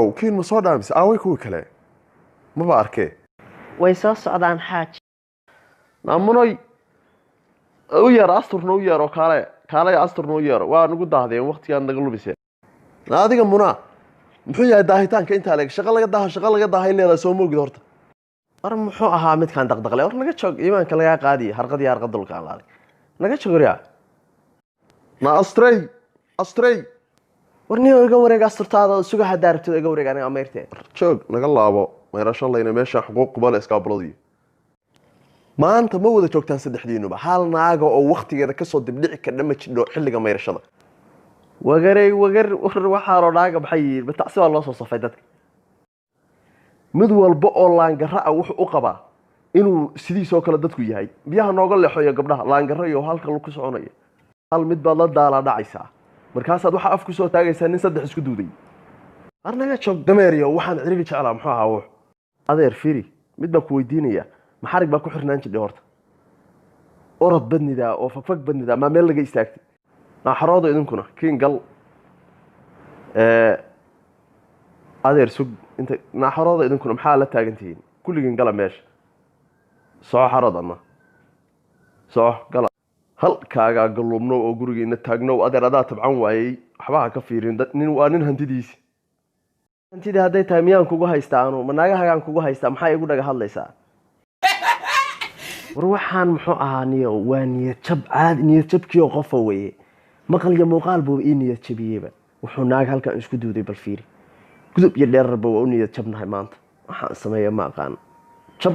niyow kiin ma soo dhaamis aaway kuwa kale ma ba arkay way soo socdaan xaaj naamunoy u yar asturna u yar oo kale asturna u yar waa nagu daahdeen waqtigan naga lubisay adiga muna muxuu yahay daahitaanka inta leeg shaqo laga daahay leedahay soo moogid horta war muxuu ahaa midkan daqdaqlay war naga joog iimaanka laga qaadiyo harqadii harqadulka aan laaday naga joogriya na astray warniyo iga wareeg asturtaada sugaha daarto iga wareeg aniga ameertay joog naga laabo meerasho layna meesha xuquuq qubal iska buladiyo maanta ma wada joogtaan saddexdiinuba hal naaga oo waqtigeeda ka soo dibdhici ka dhama jidho xilliga meerashada wagar waxaa loo dhaaga baxay batacsi waa loo soo safay dadka mid walba oo laangara ah wuxuu u qabaa inuu sidiisoo kale dadku yahay biyaha nooga leexoyo gabdhaha laangara iyo halka lagu ku soconayo hal mid baad la daala dhacaysaa markaasaad waxa af ku soo taagaysaa nin saddex isku duuday arnaga joog dameeriyo waxaan ciriiri jeclaa muxuu ahaa wax adeer firi mid baa ku weydiinaya maxarig baa ku xirnaan jidhay horta orod badnida oo fagfag badnida ma meel laga istaagtay naxarooda idinkuna kiin gal adeer sug inta naxarooda idinkuna maxaa la taagantihiin kulligiin gala meesha soo xaroodana soo gala halkaaga galubno oo gurigeena taagno adeer adaa tabcan waayay waxba ka fiirin nin waa nin hantidiisa hantida haday tahay miyaan kugu haystaa anu manaagahagaan kugu haystaa maxay igu dhaga hadlaysaa war waxaan muxuu ahaa niyo waa niyad jabkiyo qof weeye maqal iyo muuqaal buu niyad jabiyayba wuxuu naag halkan isku duuday bal fiiri gudub iyo dheerarba waa niyad jabnahay maanta waxaan sameeyaa ma aqaan jab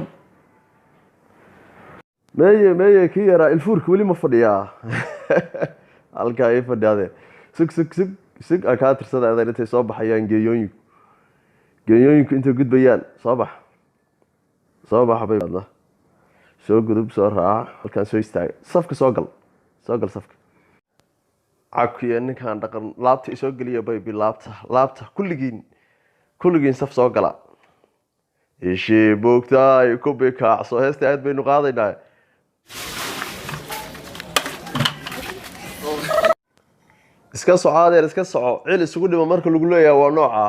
meeye kii yaraa ilfuurka weli ma fadhiyaa halkaa ay fadhiyaadeen sug kaa tirsada adeer intay soo baxayaan geeyooyinku intay gudbayaan soo baxa bay soo gudub soo raaca halkaan soo istaaga safka soo gal safka cakiya ninkaan dhaqan laabta isoo geliya baybi laabta kulligiin saf soo gala ishii boogtaay ku bikaacso heesta aad baynu qaadaynaa iska soco adeer iska soco cil isugu dhimo marka lagu leeyahay waa nooca